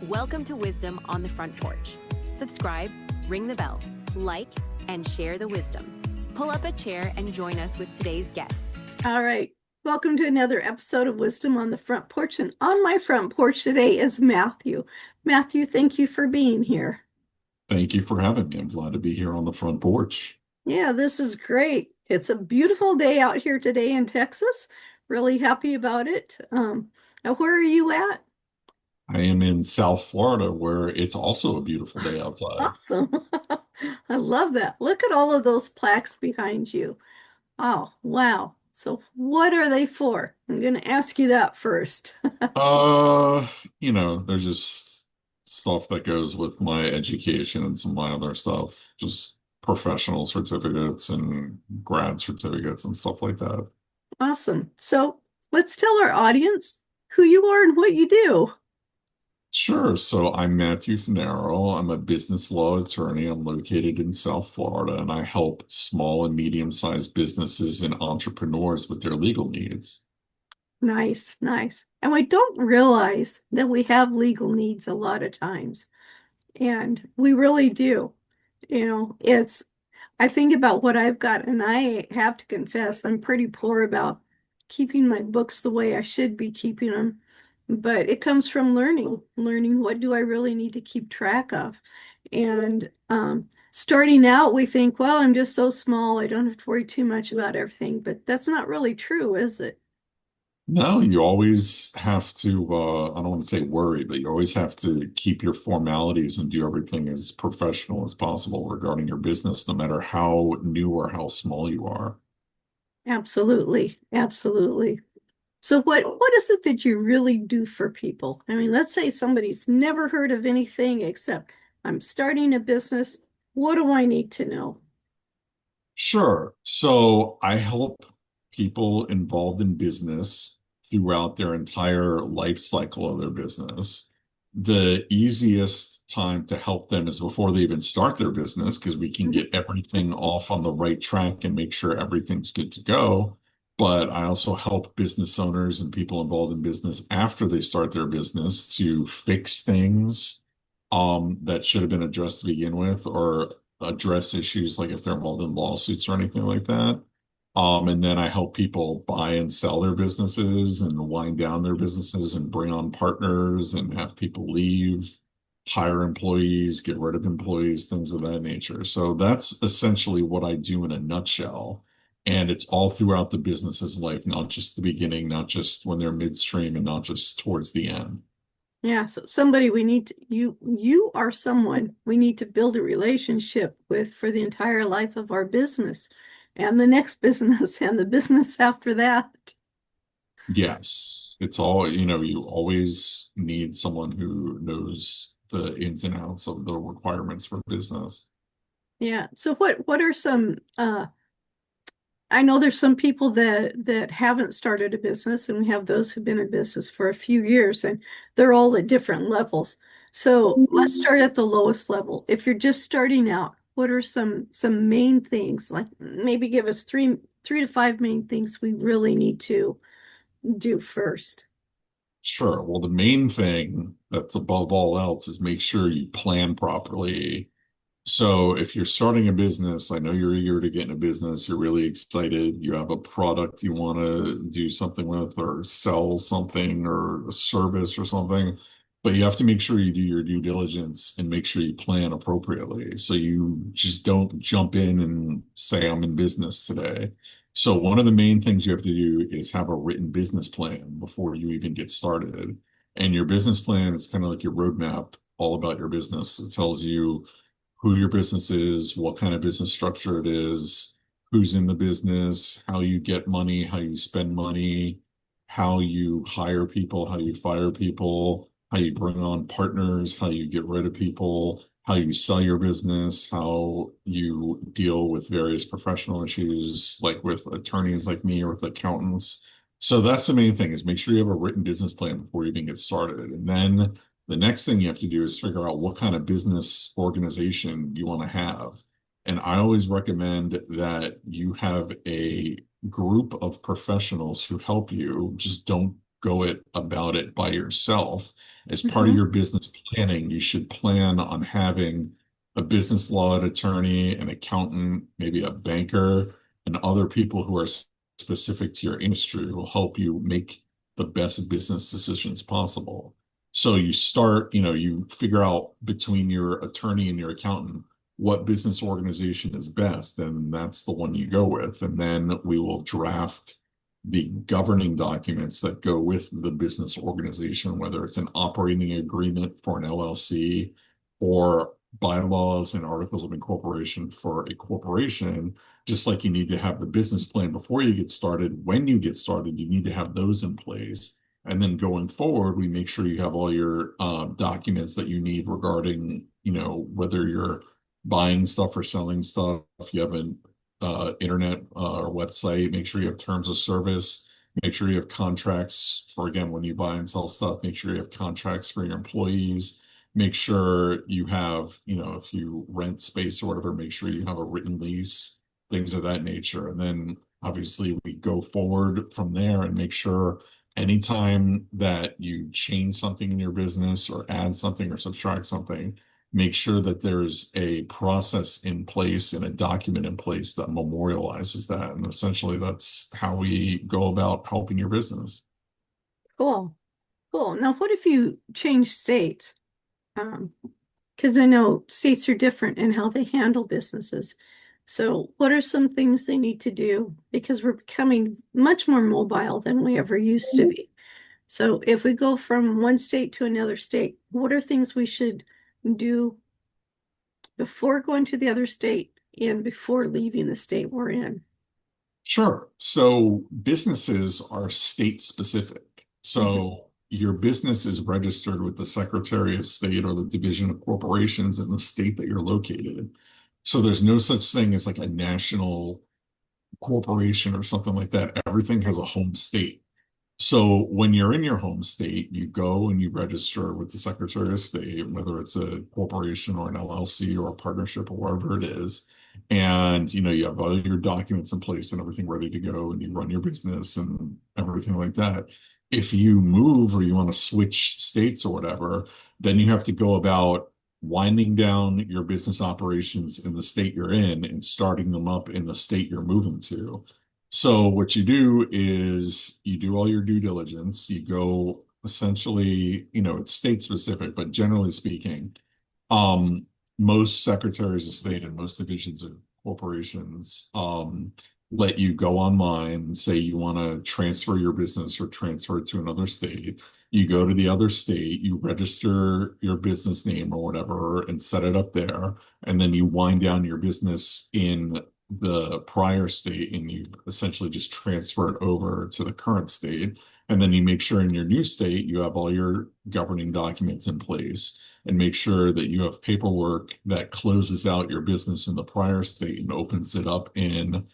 Welcome to Wisdom on the Front Porch. Subscribe, ring the bell, like, and share the wisdom. Pull up a chair and join us with today's guest. All right. Welcome to another episode of Wisdom on the Front Porch. And on my front porch today is Matthew. Matthew, thank you for being here. Thank you for having me. I'm glad to be here on the front porch. Yeah, this is great. It's a beautiful day out here today in Texas. Really happy about it. Now, where are you at? I am in South Florida, where it's also a beautiful day outside. Awesome. I love that. Look at all of those plaques behind you. Oh, wow. So what are they for? I'm going to ask you that first. Uh, there's just stuff that goes with my education and some of my other stuff, just professional certificates and grad certificates and stuff like that. Awesome. So let's tell our audience who you are and what you do. Sure. So I'm Matthew Fornaro. I'm a business law attorney. I'm located in South Florida, and I help small and medium-sized businesses and entrepreneurs with their legal needs. Nice, nice. And we don't realize that we have legal needs a lot of times. And we really do. I think about what I've got, and I have to confess, I'm pretty poor about keeping my books the way I should be keeping them. But it comes from learning what do I really need to keep track of. And starting out, we think, well, I'm just so small, I don't have to worry too much about everything. But that's not really true, is it? No, you always have to, I don't want to say worry, but you always have to keep your formalities and do everything as professional as possible regarding your business, no matter how new or how small you are. Absolutely, absolutely. So what is it that you really do for people? I mean, let's say somebody's never heard of anything except I'm starting a business. What do I need to know? Sure. So I help people involved in business throughout their entire life cycle of their business. The easiest time to help them is before they even start their business, because we can get everything off on the right track and make sure everything's good to go. But I also help business owners and people involved in business after they start their business to fix things that should have been addressed to begin with, or address issues like if they're involved in lawsuits or anything like that. And then I help people buy and sell their businesses and wind down their businesses and bring on partners and have people leave, hire employees, get rid of employees, things of that nature. So that's essentially what I do in a nutshell. And it's all throughout the business's life, not just the beginning, not just when they're midstream, and not just towards the end. Yeah, so somebody we need to, you are someone we need to build a relationship with for the entire life of our business and the next business and the business after that. Yes, it's all, you always need someone who knows the ins and outs of the requirements for business. Yeah. So what are some I know there's some people that haven't started a business, and we have those who've been in business for a few years, and they're all at different levels. So let's start at the lowest level. If you're just starting out, what are some main things? Like maybe give us three to five main things we really need to do first. Sure. Well, the main thing that's above all else is make sure you plan properly. So if you're starting a business, I know you're eager to get in a business, you're really excited, you have a product you want to do something with or sell something or a service or something, but you have to make sure you do your due diligence and make sure you plan appropriately. So you just don't jump in and say, I'm in business today. So one of the main things you have to do is have a written business plan before you even get started. And your business plan is kind of like your roadmap all about your business. It tells you who your business is, what kind of business structure it is, who's in the business, how you get money, how you spend money, how you hire people, how you fire people, how you bring on partners, how you get rid of people, how you sell your business, how you deal with various professional issues, like with attorneys like me or with accountants. So that's the main thing, is make sure you have a written business plan before you even get started. And then the next thing you have to do is figure out what kind of business organization you want to have. And I always recommend that you have a group of professionals who help you. Just don't about it by yourself. As part of Mhm. your business planning, you should plan on having a business law attorney, an accountant, maybe a banker, and other people who are specific to your industry who will help you make the best business decisions possible. So you start, you figure out between your attorney and your accountant what business organization is best, and that's the one you go with. And then we will draft the governing documents that go with the business organization, whether it's an operating agreement for an LLC or bylaws and articles of incorporation for a corporation. Just like you need to have the business plan before you get started, when you get started, you need to have those in place. And then going forward, we make sure you have all your documents that you need regarding, whether you're buying stuff or selling stuff. You have an internet or website. Make sure you have terms of service. Make sure you have contracts for, again, when you buy and sell stuff. Make sure you have contracts for your employees. Make sure you have, if you rent space or whatever, make sure you have a written lease, things of that nature. And then obviously we go forward from there and make sure anytime that you change something in your business or add something or subtract something, make sure that there's a process in place and a document in place that memorializes that. And essentially, that's how we go about helping your business. Cool. Cool. Now, what if you change states? Because I know states are different in how they handle businesses. So, what are some things they need to do? Because we're becoming much more mobile than we ever used to be. So, if we go from one state to another state, what are things we should do before going to the other state and before leaving the state we're in? Sure. So businesses are state specific. Mhm. So your business is registered with the Secretary of State or the Division of Corporations in the state that you're located. So there's no such thing as like a national corporation or something like that. Everything has a home state. So when you're in your home state, you go and you register with the Secretary of State, whether it's a corporation or an LLC or a partnership or whatever it is. And you have all your documents in place and everything ready to go, and you run your business and everything like that. If you move or you want to switch states or whatever, then you have to go about winding down your business operations in the state you're in and starting them up in the state you're moving to. So what you do is you do all your due diligence. You go essentially, it's state specific, but generally speaking, um, most secretaries of state and most divisions of corporations let you go online and say you want to transfer your business or transfer it to another state. You go to the other state, you register your business name or whatever and set it up there. And then you wind down your business in the prior state and you essentially just transfer it over to the current state. And then you make sure in your new state you have all your governing documents in place and make sure that you have paperwork that closes out your business in the prior state and opens it up in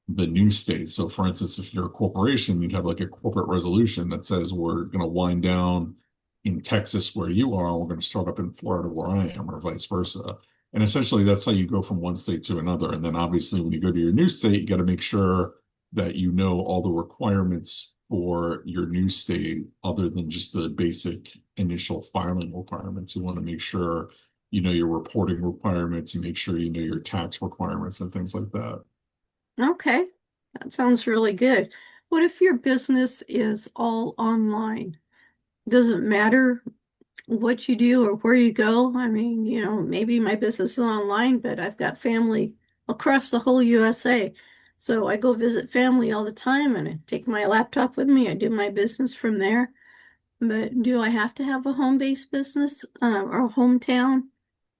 the new state. So, for instance, if you're a corporation, you'd have like a corporate resolution that says we're going to wind down in Texas where you are, and we're going to start up in Florida where I am, or vice versa. And essentially, that's how you go from one state to another. And then, obviously, when you go to your new state, you got to make sure that you know all the requirements for your new state, other than just the basic initial filing requirements. You want to make sure you know your reporting requirements, you make sure you know your tax requirements and things like that. Okay, that sounds really good. What if your business is all online? Does it matter what you do or where you go? I mean, maybe my business is online, but I've got family across the whole USA. So I go visit family all the time and I take my laptop with me. I do my business from there. But do I have to have a home-based business or a hometown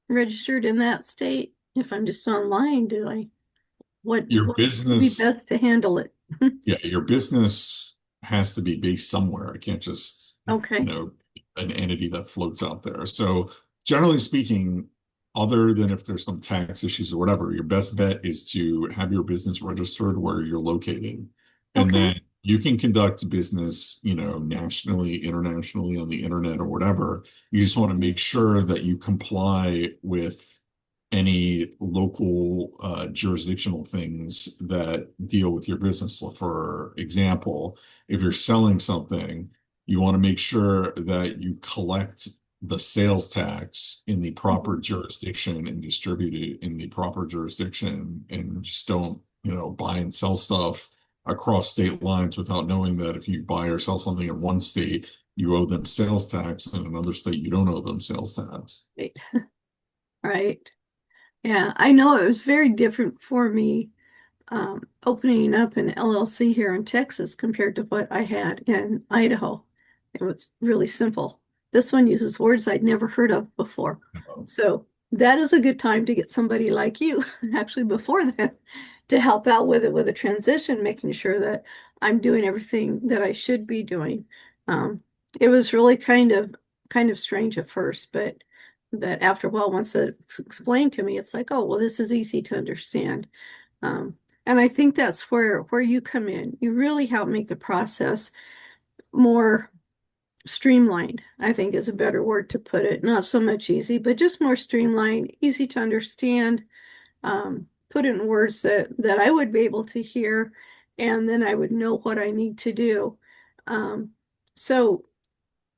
registered in that state? If I'm just online, Your what would be business best to handle it? Yeah, your business has to be based somewhere. It can't just, Okay. an entity that floats out there. So generally speaking, other than if there's some tax issues or whatever, your best bet is to have your business registered where you're located. And Okay. then you can conduct business, nationally, internationally, on the internet or whatever. You just want to make sure that you comply with any local jurisdictional things that deal with your business. So for example, if you're selling something, You want to make sure that you collect the sales tax in the proper Mhm. jurisdiction and distribute it in the proper jurisdiction, and just don't, buy and sell stuff across state lines without knowing that if you buy or sell something in one state, you owe them sales tax, and in another state, you don't owe them sales tax. Right. Right. Yeah, I know it was very different for me opening up an LLC here in Texas compared to what I had in Idaho. It was really simple. This one uses words I'd never heard of before. So that is a good time to get somebody like you, actually before that, to help out with it with a transition, making sure that I'm doing everything that I should be doing. Um, it was really kind of strange at first, but after a while, once it's explained to me, it's like, oh, well, this is easy to understand. Um, and I think that's where you come in. You really help make the process more streamlined, I think is a better word to put it. Not so much easy, but just more streamlined, easy to understand, put it in words that I would be able to hear, and then I would know what I need to do. Um, so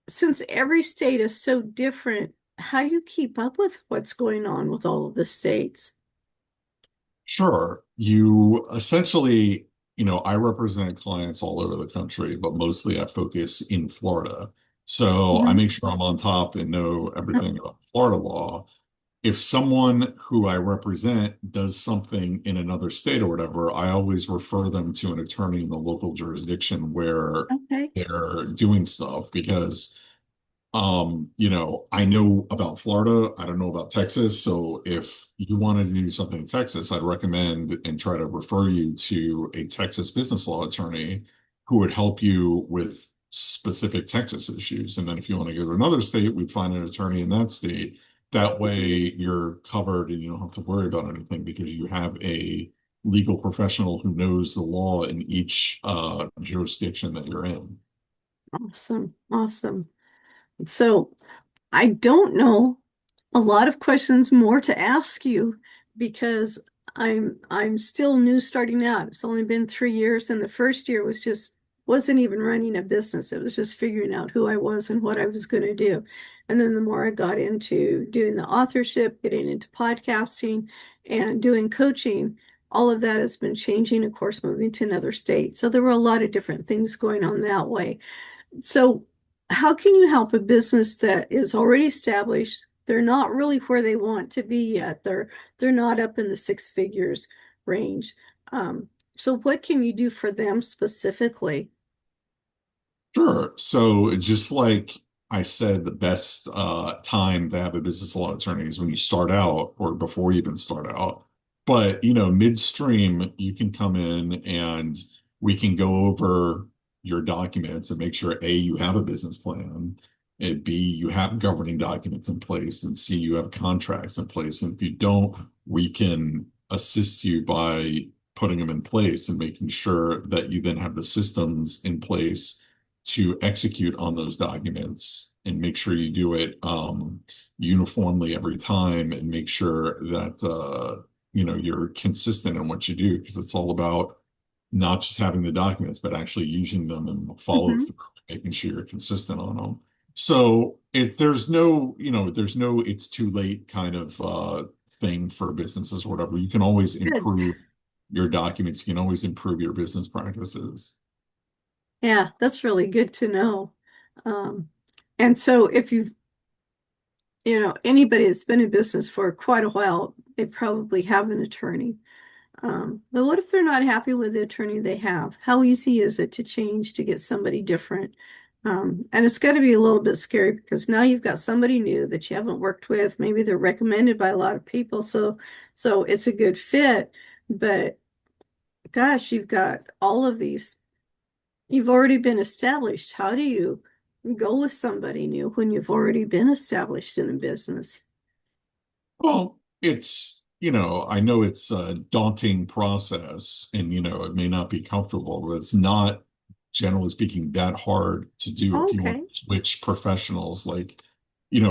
since every state is so different, how do you keep up with what's going on with all of the states? Sure. You essentially, I represent clients all over the country, but mostly I focus in Florida. So I Mhm. make sure I'm on top and know everything about Florida law. If someone who I represent does something in another state or whatever, I always refer them to an attorney in the local jurisdiction where Okay. they're doing stuff because I know about Florida. I don't know about Texas. So if you wanted to do something in Texas, I'd recommend and try to refer you to a Texas business law attorney who would help you with specific Texas issues. And then if you want to go to another state, we'd find an attorney in that state. That way you're covered and you don't have to worry about anything because you have a legal professional who knows the law in each jurisdiction that you're in. Awesome. Awesome. So I don't know a lot of questions more to ask you because I'm still new starting out. It's only been 3 years, and the first year wasn't even running a business. It was just figuring out who I was and what I was going to do. And then the more I got into doing the authorship, getting into podcasting and doing coaching, all of that has been changing, of course, moving to another state. So there were a lot of different things going on that way. So, how can you help a business that is already established? They're not really where they want to be yet. They're not up in the six figures range. So what can you do for them specifically? Sure. So just like I said, the best time to have a business law attorney is when you start out or before you even start out. But, midstream, you can come in and we can go over your documents and make sure A, you have a business plan, and B, you have governing documents in place, and C, you have contracts in place. And if you don't, we can assist you by putting them in place and making sure that you then have the systems in place to execute on those documents and make sure you do it uniformly every time and make sure that you're consistent in what you do because it's all about not just having the documents but actually using them and follow Mhm. through, making sure you're consistent on them. So there's no it's too late kind of thing for businesses or whatever. You can always Good. improve your documents. You can always improve your business practices. Yeah, that's really good to know. Um, and so if anybody that's been in business for quite a while, they probably have an attorney. But what if they're not happy with the attorney they have? How easy is it to change to get somebody different? And it's got to be a little bit scary because now you've got somebody new that you haven't worked with. Maybe they're recommended by a lot of people, so it's a good fit. But gosh, you've got all of these. You've already been established. How do you go with somebody new when you've already been established in a business? Well, I know it's a daunting process and, it may not be comfortable, but it's not, generally speaking, that hard to do if you want Okay, to switch professionals. Like,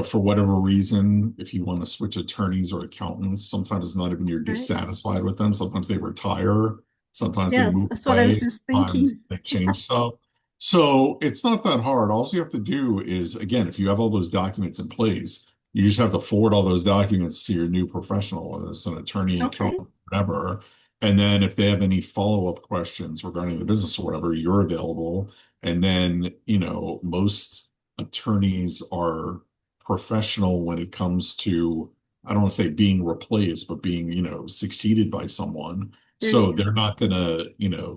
for whatever reason, if you want to switch attorneys or accountants, sometimes it's not even you're right. dissatisfied with them. Sometimes they retire, sometimes they Yes, move that's what I was away, just sometimes thinking. they change stuff. So it's not that hard. All you have to do is, again, if you have all those documents in place, you just have to forward all those documents to your new professional, whether it's an attorney, Okay. accountant, whatever. And then if they have any follow-up questions regarding the business or whatever, you're available. And then, most attorneys are professional when it comes to, I don't want to say being replaced, but being, succeeded by someone. There you So go. they're not gonna,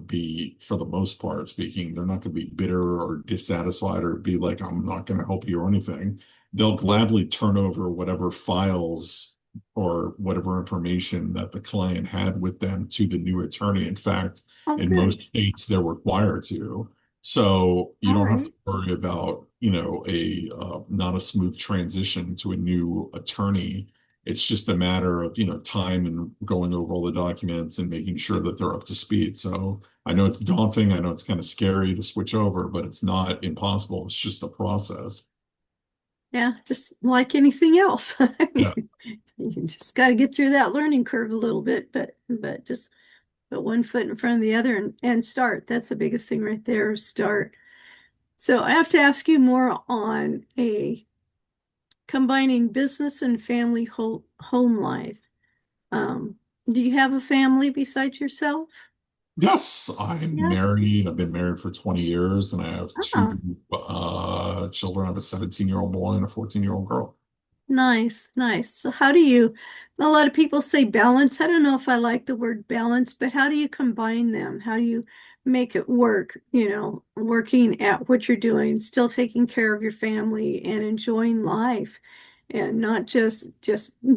be, for the most part speaking, they're not gonna be bitter or dissatisfied or be like, I'm not gonna help you or anything. They'll gladly turn over whatever files or whatever information that the client had with them to the new attorney. In fact, Oh, in good. most states, they're required to. So you All don't have to right. worry about, a not a smooth transition to a new attorney. It's just a matter of, time and going over all the documents and making sure that they're up to speed. So I know it's daunting. I know it's kind of scary to switch over, but it's not impossible. It's just a process. Yeah, just like anything else. Yeah. You just got to get through that learning curve a little bit, but just put one foot in front of the other and start. That's the biggest thing right there, start. So I have to ask you more on a combining business and family home life. Um, do you have a family besides yourself? Yes, I'm Yeah. married. I've been married for 20 years and I have two Ah, children. I have a 17-year-old boy and a 14-year-old girl. nice, nice. So a lot of people say balance. I don't know if I like the word balance, but how do you combine them? How do you make it work, working at what you're doing, still taking care of your family and enjoying life and not just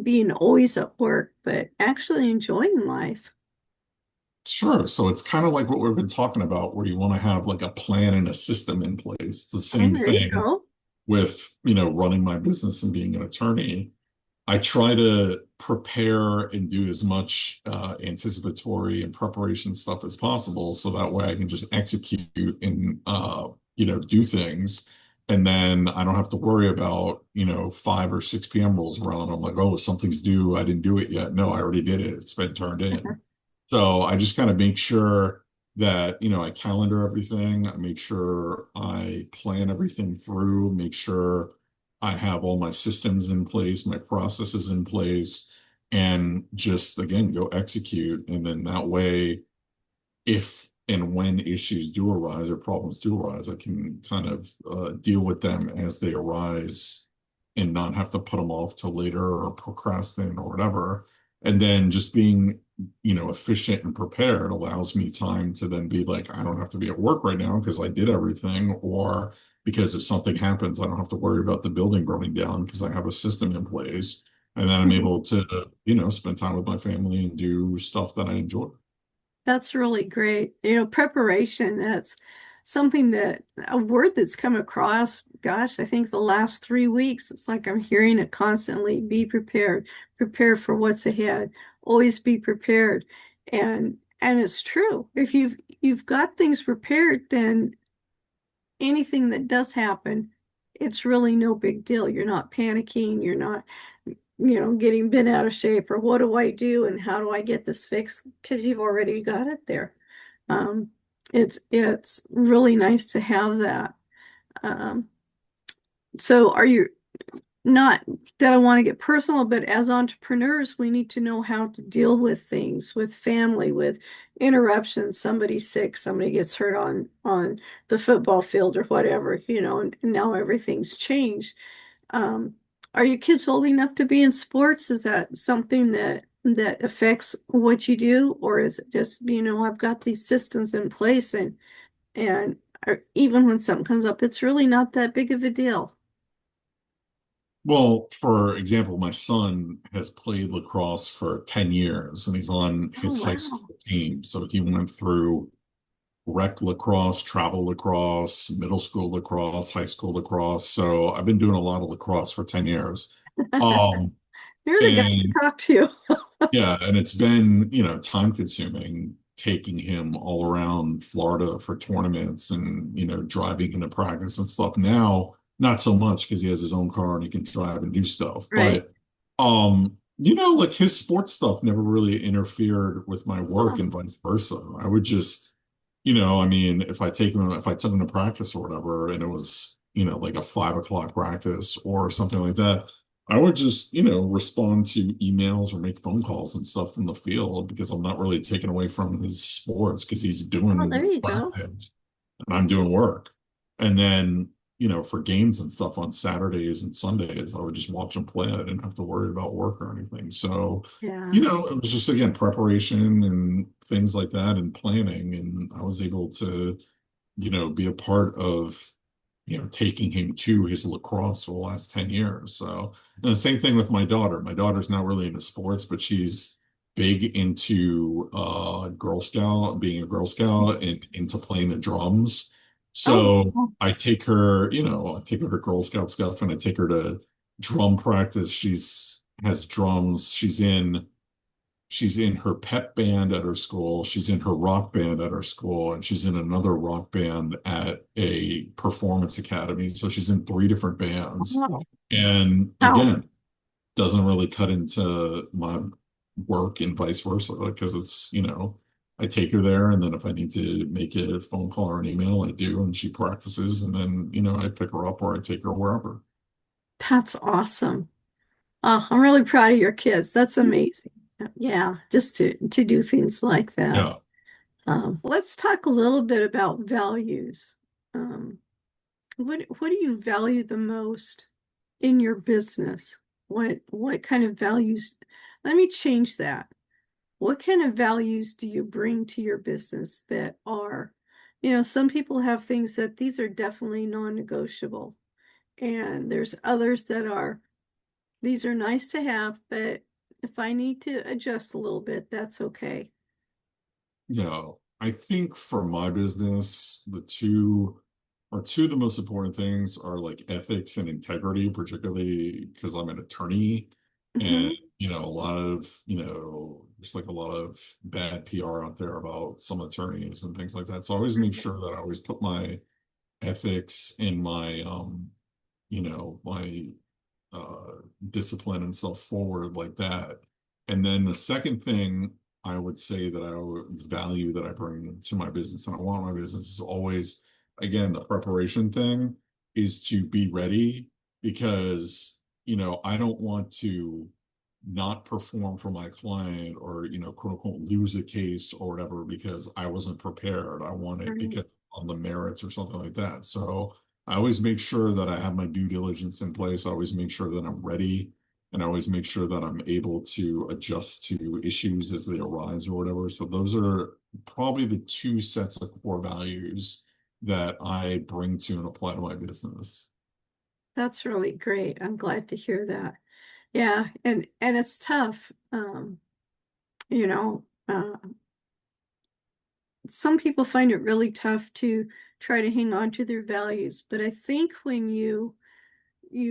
being always at work, but actually enjoying life. Sure. So it's kind of like what we've been talking about, where you want to have like a plan and a system in place. It's the Oh, same there you thing go. with, running my business and being an attorney. I try to prepare and do as much anticipatory and preparation stuff as possible, so that way I can just execute and do things, and then I don't have to worry about 5 or 6 p.m. rolls around. I'm like, oh, something's due. I didn't do it yet. No, I already did it. It's been turned in. So I just kind of make sure that, I calendar everything. I make sure I plan everything through, make sure I have all my systems in place, my processes in place, and just again go execute. And then that way, if and when issues do arise or problems do arise, I can kind of deal with them as they arise and not have to put them off till later or procrastinate or whatever. And then just being, efficient and prepared allows me time to then be like, I don't have to be at work right now because I did everything, or because if something happens, I don't have to worry about the building burning down because I have a system in place. And then I'm able to, spend time with my family and do stuff that I enjoy. That's really great. Preparation, that's a word that's come across, gosh, I think the last 3 weeks. It's like I'm hearing it constantly. Be prepared, prepare for what's ahead, always be prepared. And it's true. If you've got things prepared, then anything that does happen, it's really no big deal. You're not panicking, you're not getting bent out of shape or what do I do and how do I get this fixed? Because you've already got it there. Um, it's really nice to have that. Um, so are you not that I want to get personal, but as entrepreneurs, we need to know how to deal with things, with family, with interruptions. Somebody's sick, somebody gets hurt on the football field or whatever, and now everything's changed. Um, are your kids old enough to be in sports? Is that something that affects what you do, or is it just, I've got these systems in place and even when something comes up, it's really not that big of a deal. Well, for example, my son has played lacrosse for 10 years and he's on Oh, his high wow. school team. So he went through rec lacrosse, travel lacrosse, middle school lacrosse, high school lacrosse. So I've been doing a lot of lacrosse for 10 years. Um, You're the guy and to talk to. yeah, and it's been, time consuming taking him all around Florida for tournaments and, driving into practice and stuff. Now, not so much because he has his own car and he can drive and do stuff. Right. But like his sports stuff never really interfered with my work Oh, and vice versa. I would just I mean, if I took them to practice or whatever, and it was, like a 5 o'clock practice or something like that, I would just, respond to emails or make phone calls and stuff from the field because I'm not really taking away from his sports because he's Oh, there doing you go. practice and I'm doing work. And then, for games and stuff on Saturdays and Sundays, I would just watch him play. I didn't have to worry about work or anything. So, Yeah. it was just again preparation and things like that and planning. And I was able to, be a part of, taking him to his lacrosse for the last 10 years. So, and the same thing with my daughter. My daughter's not really into sports, but she's big into Girl Scout, being a Girl Scout and into playing the drums. Oh, So I take her, I take her to Girl Scout stuff and I take her to drum practice. She's has drums. She's in her pep band at her school. She's in her rock band at her school, and she's in another rock band at a performance academy. So she's in three different bands. wow. And Wow. again, doesn't really cut into my work and vice versa because I take her there, and then if I need to make a phone call or an email, I do, and she practices, and then I pick her up or I take her wherever. That's awesome. Oh, I'm really proud of your kids. That's amazing. Yeah, just to do things like that. Yeah. Let's talk a little bit about values. Um, what do you value the most in your business? What kind of values? Let me change that. What kind of values do you bring to your business that are, some people have things that these are definitely non-negotiable, and there's others that are, these are nice to have, but if I need to adjust a little bit, that's okay. I think for my business, the two of the most important things are like ethics and integrity, particularly because I'm an attorney and, Hmm. a lot of, there's like a lot of bad PR out there about some attorneys and things like that. So I always make sure that I always put my ethics and my uh, discipline and stuff forward like that. And then the second thing I would say that I would value that I bring to my business and I want my business is always, again, the preparation thing is to be ready because, I don't want to not perform for my client or, quote unquote, lose a case or whatever because I wasn't prepared. I want it Right. because on the merits or something like that. So I always make sure that I have my due diligence in place. I always make sure that I'm ready and I always make sure that I'm able to adjust to issues as they arise or whatever. So those are probably the two sets of core values that I bring to and apply to my business. That's really great. I'm glad to hear that. Yeah, and it's tough. You know, some people find it really tough to try to hang on to their values, but I think when you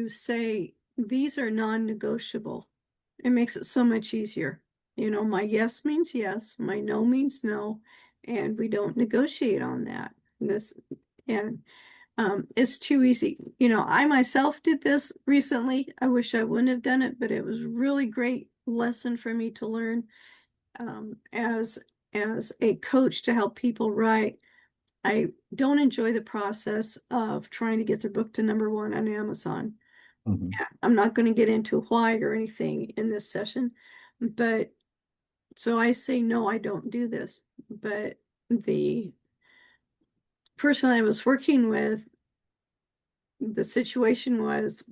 say these are non-negotiable, it makes it so much easier. My yes means yes, my no means no, and we don't negotiate on that. This and it's too easy. I myself did this recently. I wish I wouldn't have done it, but it was really great lesson for me to learn as a coach to help people write. I don't enjoy the process of trying to get their book to number one on Amazon. Mhm. Yeah, I'm not going to get into why or anything in this session, but so I say, no, I don't do this. But the person I was working with, the situation was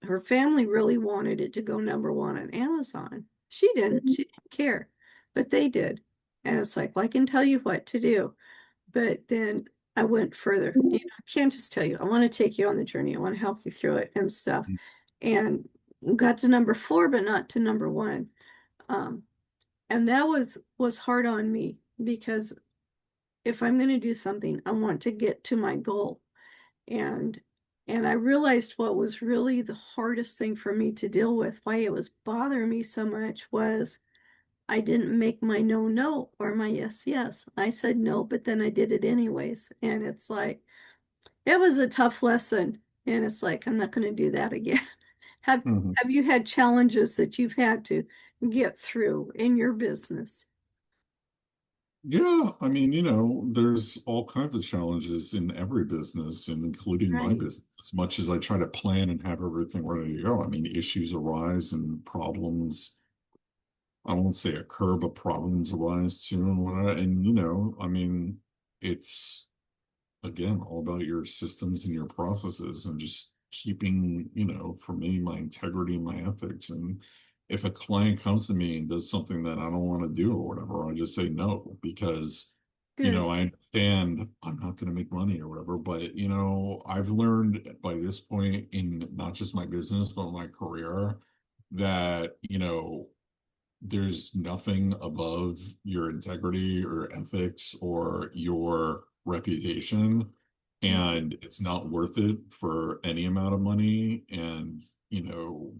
her family really wanted it to go number one on Amazon. She didn't care, but they did. And it's like, well, I can tell you what to do. But then I went further. I can't just tell you, I want to take you on the journey. I want to help you through it and stuff. And got to number four, but not to number one. Um, and that was hard on me because if I'm going to do something, I want to get to my goal. And and I realized what was really the hardest thing for me to deal with, why it was bothering me so much was I didn't make my no no or my yes yes. I said no, but then I did it anyways. And it's like it was a tough lesson. And it's like I'm not going to do that again. Have Mhm. have you had challenges that you've had to get through in your business? Yeah, I mean, there's all kinds of challenges in every business, and including my Right. business. As much as I try to plan and have everything ready to go, I mean, issues arise and problems, I won't say occur, but problems arise too. And I mean, it's again all about your systems and your processes and just keeping, for me, my integrity and my ethics. And if a client comes to me and does something that I don't want to do or whatever, I just say no because, Good. I understand I'm not going to make money or whatever. But, I've learned by this point in not just my business, but my career that, there's nothing above your integrity or ethics or your reputation, Right. and it's not worth it for any amount of money. And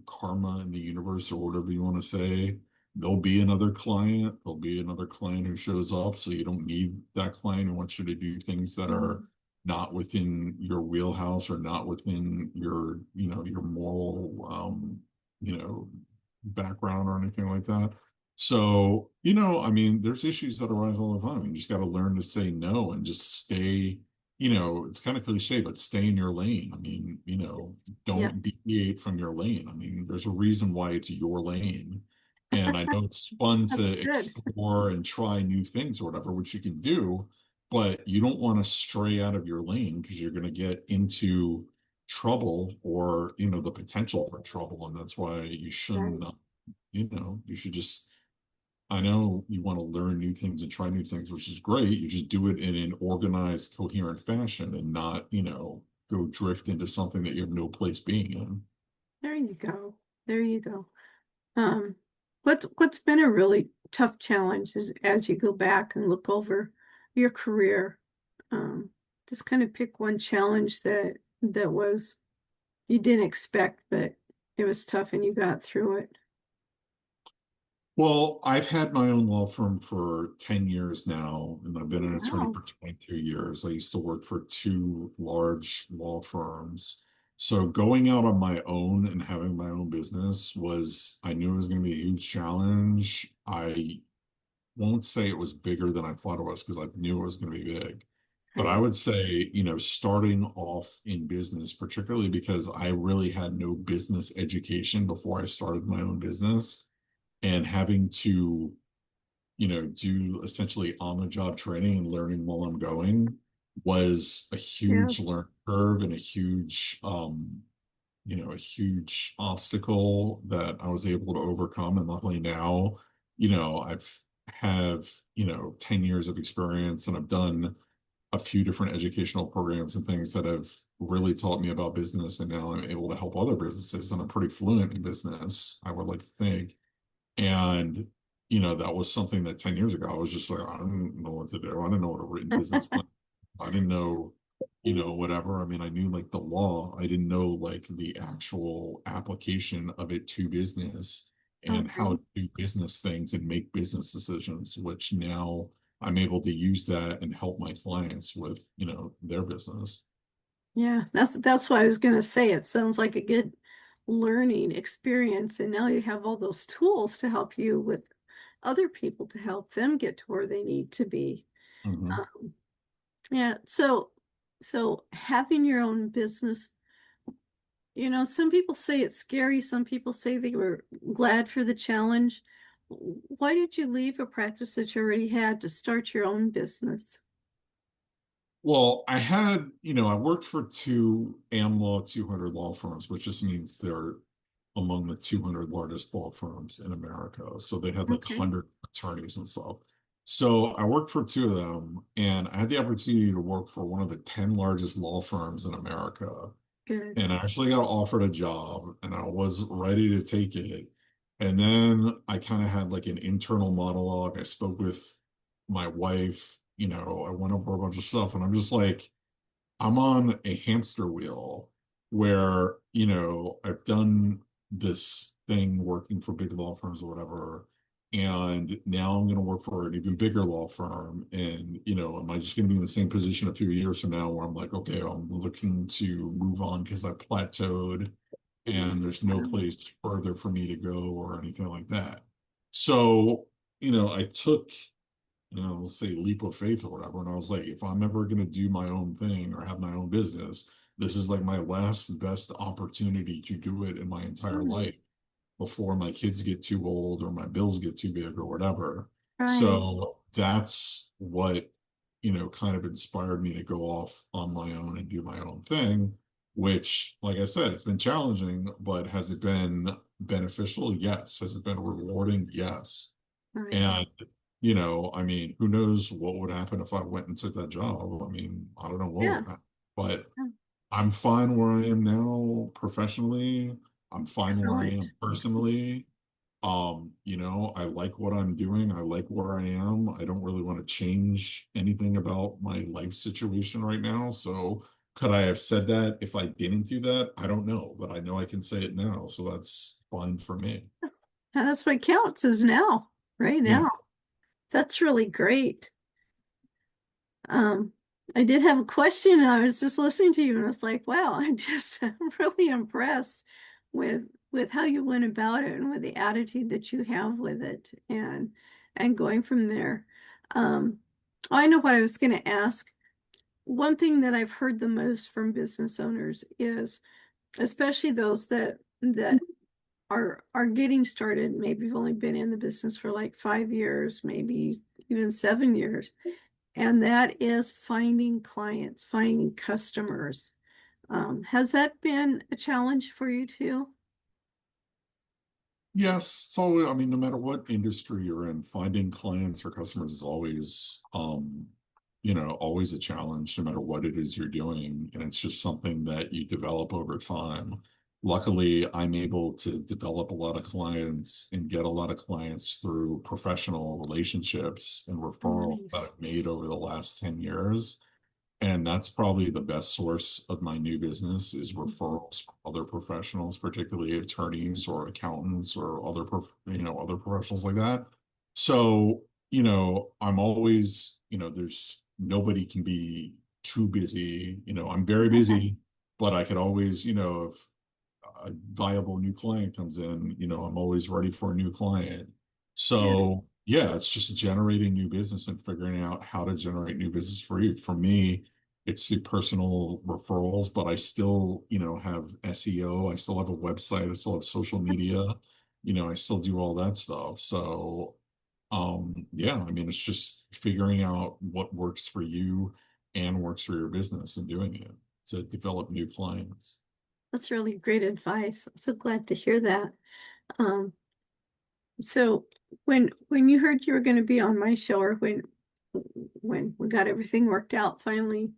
karma in the universe, or whatever you want to say, there'll be another client who shows up, so you don't need that client who wants you to do things that are Um, not within your wheelhouse or not within your your moral you know background or anything like that. So, I mean, there's issues that arise all the time. You just got to learn to say no and just stay, it's kind of cliche, but stay in your lane. I mean, yeah, don't deviate from your lane. I mean, there's a reason why it's your lane. And I know it's fun that's to good. explore and try new things or whatever, which you can do, but you don't want to stray out of your lane because you're going to get into trouble or, the potential for trouble. And that's why you shouldn't, Right. you should just, I know you want to learn new things and try new things, which is great. You just do it in an organized, coherent fashion and not, go drift into something that you have no place being in. There you go. There you go. Um, what's been a really tough challenge is as you go back and look over your career, um, just kind of pick one challenge that was you didn't expect, but it was tough and you got through it. Well, I've had my own law firm for 10 years now, and I've been an attorney Wow. for 22 years. I used to work for two large law firms. So going out on my own and having my own business I knew it was going to be a huge challenge. I won't say it was bigger than I thought it was because I knew it was going to be big. But I Right. would say, starting off in business, particularly because I really had no business education before I started my own business, and having to, do essentially on the job training and learning while I'm going was a huge Yes. learning curve and a huge obstacle that I was able to overcome. And luckily now, I've have, 10 years of experience, and I've done a few different educational programs and things that have really taught me about business. And now I'm able to help other businesses, and I'm pretty fluent in business, I would like to think. And, that was something that 10 years ago, I was just like, I don't know what to do. I didn't know what a written business plan. I didn't know, whatever. I mean, I knew like the law. I didn't know like the actual application of it to business and how Okay. to do business things and make business decisions, which now I'm able to use that and help my clients with, their business. Yeah, that's what I was gonna say. It sounds like a good learning experience, and now you have all those tools to help you with other people to help them get to where they need to be. Mhm. Um, yeah, so having your own business, some people say it's scary, some people say they were glad for the challenge. Why did you leave a practice that you already had to start your own business? Well, I worked for two AmLaw 200 law firms, which just means they're among the 200 largest law firms in America. So they had like Okay, 100 attorneys and stuff. So I worked for two of them, and I had the opportunity to work for one of the 10 largest law firms in America. good. And I actually got offered a job, and I was ready to take it. And then I kind of had like an internal monologue. I spoke with my wife, I went over a bunch of stuff, and I'm just like, I'm on a hamster wheel where, I've done this thing working for big law firms or whatever. And now I'm going to work for an even bigger law firm. And, am I just going to be in the same position a few years from now where I'm like, okay, I'm looking to move on because I plateaued and there's no Wow. place further for me to go or anything like that. So, I took say leap of faith or whatever. And I was like, if I'm ever going to do my own thing or have my own business, this is like my last best opportunity to do it in my entire Mm, life before my kids get too old or my bills get too big or whatever. right. So that's what, kind of inspired me to go off on my own and do my own thing, which, like I said, it's been challenging, but has it been beneficial? Yes. Has it been rewarding? Yes. Nice. And, I mean, who knows what would happen if I went and took that job? I mean, I don't know what Yeah. would happen, but Yeah. I'm fine where I am now professionally. I'm fine where I Excellent. am personally. I like what I'm doing. I like where I am. I don't really want to change anything about my life situation right now. So could I have said that if I didn't do that? I don't know, but I know I can say it now. So that's fine for me. And that's what counts is now, right Yeah. now. That's really great. Um, I did have a question. I was just listening to you and I was like, wow, I'm just really impressed with how you went about it and with the attitude that you have with it and going from there. Um, I know what I was going to ask. One thing that I've heard the most from business owners is, especially those that are getting started, maybe you've only been in the business for like 5 years, maybe even 7 years, and that is finding clients, finding customers. Has that been a challenge for you too? Yes, it's always, I mean, no matter what industry you're in, finding clients or customers is always, always a challenge, no matter what it is you're doing. And it's just something that you develop over time. Luckily, I'm able to develop a lot of clients and get a lot of clients through professional relationships and referrals that Nice. I've made over the last 10 years. And that's probably the best source of my new business is referrals from other professionals, particularly attorneys or accountants or other professionals like that. So, I'm always, there's nobody can be too busy. I'm very busy, but I could always, if a viable new client comes in, I'm always ready for a new client. Yeah, So yeah, it's just generating new business and figuring out how to generate new business for you. For me, it's the personal referrals, but I still, have SEO. I still have a website. I still have social media. I still do all that stuff. So yeah, I mean, it's just figuring out what works for you and works for your business and doing it to develop new clients. that's really great advice. I'm so glad to hear that. Um, so when you heard you were going to be on my show, or when we got everything worked out finally,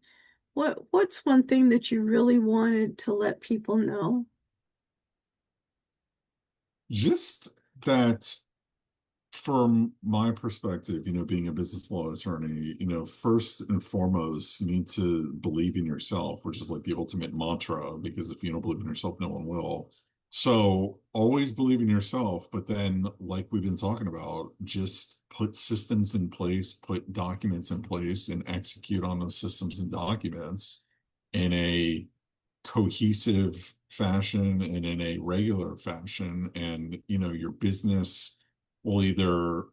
what's one thing that you really wanted to let people know? Just that from my perspective, being a business law attorney, first and foremost, you need to believe in yourself, which is like the ultimate mantra, because if you don't believe in yourself, no one will. So always believe in yourself, but then, like we've been talking about, just put systems in place, put documents in place, and execute on those systems and documents in a cohesive fashion and in a regular fashion. And, your business will either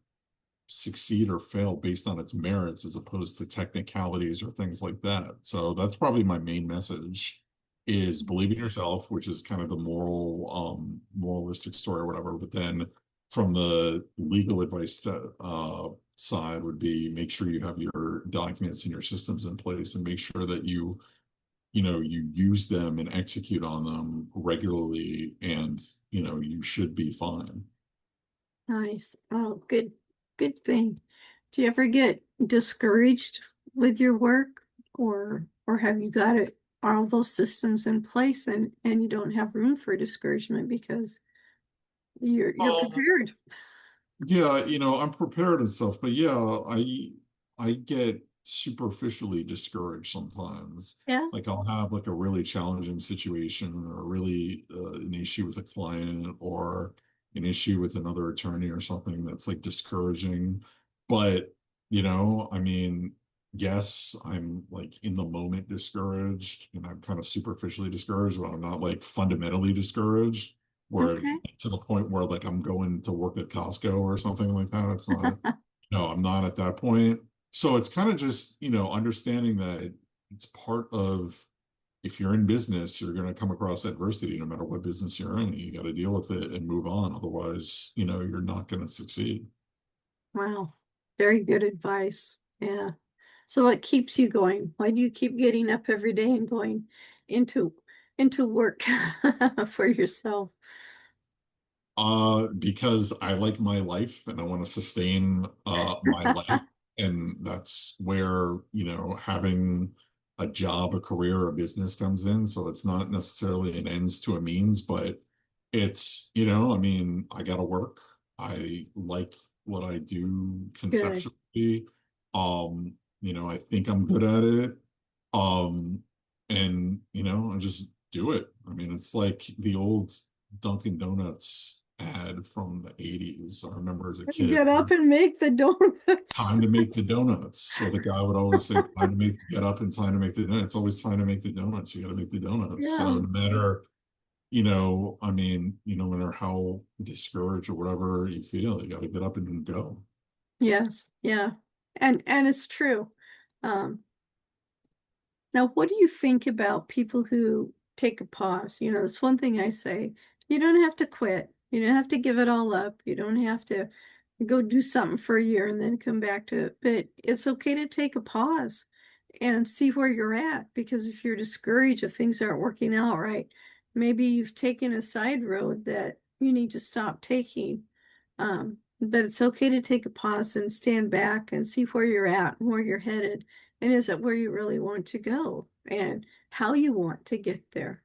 succeed or fail based on its merits as opposed to technicalities or things like that. So that's probably my main message is believe in yourself, which is kind of the moralistic story or whatever. But then from the legal advice side would be make sure you have your documents and your systems in place and make sure that you use them and execute on them regularly and you should be fine. Nice. Oh, good thing. Do you ever get discouraged with your work, or have you got it all those systems in place and you don't have room for discouragement because you're Um, prepared? yeah, I'm prepared and stuff, but yeah, I get superficially discouraged sometimes. Yeah. Like I'll have like a really challenging situation or really an issue with a client or an issue with another attorney or something that's like discouraging. But, I mean, yes, I'm like in the moment discouraged and I'm kind of superficially discouraged, but I'm not like fundamentally discouraged where Okay. to the point where like I'm going to work at Costco or something like that. It's not. No, I'm not at that point. So it's kind of just, understanding that it's part of, if you're in business, you're going to come across adversity no matter what business you're in. You got to deal with it and move on. Otherwise, you're not going to succeed. Wow. Very good advice. Yeah. So what keeps you going? Why do you keep getting up every day and going into work for yourself? Because I like my life and I want to sustain my life. And that's where, having a job, a career, a business comes in. So it's not necessarily an ends to a means, but it's, I mean, I gotta work. I like what I do Good. conceptually. I think I'm good at it. Um, and I just do it. I mean, it's like the old Dunkin' Donuts ad from the 80s. I remember as a kid, Get up and make the donuts. time to make the donuts. Or the guy would always say, time to get up and time to make the donuts. It's always time to make the donuts. You got to make the donuts. So Yeah. no matter, I mean, no matter how discouraged or whatever you feel, you got to get up and go. Yes. Yeah. And it's true. Um, Now, what do you think about people who take a pause? That's one thing I say. You don't have to quit. You don't have to give it all up. You don't have to go do something for a year and then come back to it. But it's okay to take a pause and see where you're at. Because if you're discouraged, if things aren't working out right, maybe you've taken a side road that you need to stop taking. But it's okay to take a pause and stand back and see where you're at and where you're headed. And is it where you really want to go and how you want to get there?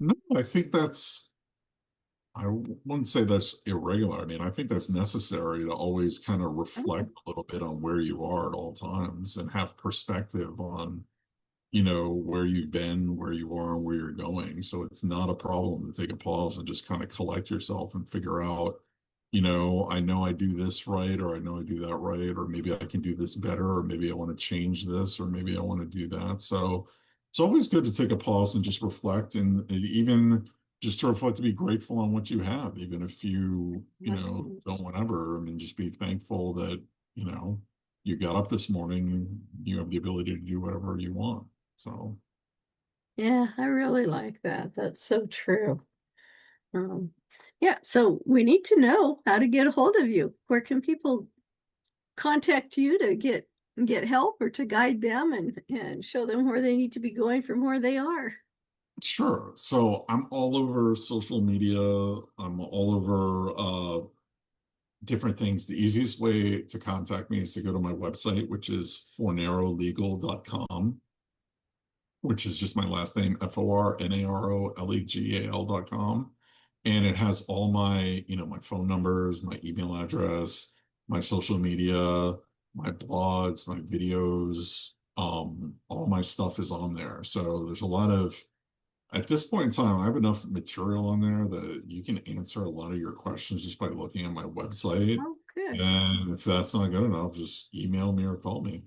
No, I think I wouldn't say that's irregular. I mean, I think that's necessary to always kind of reflect Oh, a little bit on where you are at all times and have perspective on, where you've been, where you are, and where you're going. So it's not a problem to take a pause and just kind of collect yourself and figure out, I know I do this right, or I know I do that right, or maybe I can do this better, or maybe I want to change this, or maybe I want to do that. So it's always good to take a pause and just reflect, and even just to reflect, to be grateful on what you have, even if right. don't whatever. I mean, just be thankful that, you got up this morning, you have the ability to do whatever you want. So, Yeah, I really like that. That's so true. Um, yeah, so we need to know how to get a hold of you. Where can people contact you to get help or to guide them and show them where they need to be going from where they are? sure. So I'm all over social media. I'm all over different things. The easiest way to contact me is to go to my website, which is fornarolegal.com, which is just my last name, fornarolegal.com. And it has all my, my phone numbers, my email address, my social media, my blogs, my videos, all my stuff is on there. So there's a lot of, at this point in time, I have enough material on there that you can answer a lot of your questions just by looking at my website. Oh, good. And if that's not good enough, just email me or call me.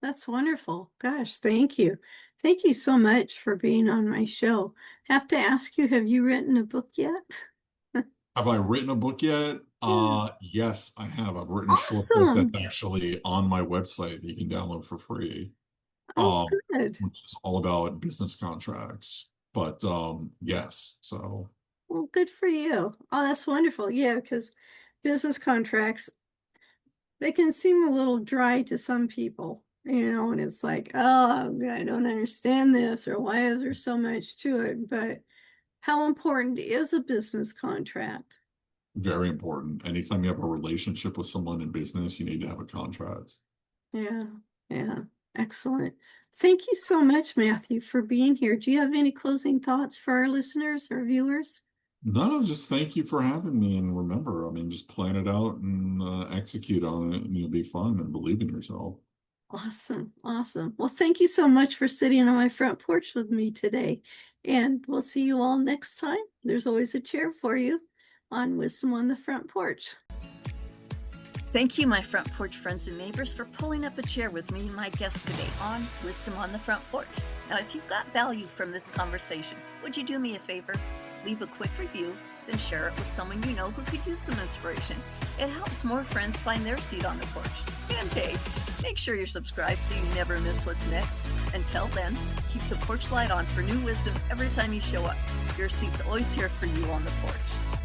That's wonderful. Gosh, thank you. Thank you so much for being on my show. Have to ask you, have you written a book yet? Have I written a book yet? Yeah. Yes, I have. I've written a short book that's Awesome. actually on my website that you can download for free. Oh, Um, good. which is all about business contracts. But yes, so Well, good for you. Oh, that's wonderful. Yeah, because business contracts, they can seem a little dry to some people, and it's like, oh, I don't understand this, or why is there so much to it? But how important is a business contract? very important. Anytime you have a relationship with someone in business, you need to have a contract. Yeah, yeah, excellent. Thank you so much, Matthew, for being here. Do you have any closing thoughts for our listeners or viewers? No, just thank you for having me. And remember, I mean, just plan it out and execute on it, and you'll be fine and believe in yourself. Awesome, awesome. Well, thank you so much for sitting on my front porch with me today. And we'll see you all next time. There's always a chair for you on Wisdom on the Front Porch. Thank you, my front porch friends and neighbors, for pulling up a chair with me and my guest today on Wisdom on the Front Porch. Now, if you've got value from this conversation, would you do me a favor? Leave a quick review, then share it with someone you know who could use some inspiration. It helps more friends find their seat on the porch. And hey, make sure you're subscribed so you never miss what's next. Until then, keep the porch light on for new wisdom every time you show up. Your seat's always here for you on the porch.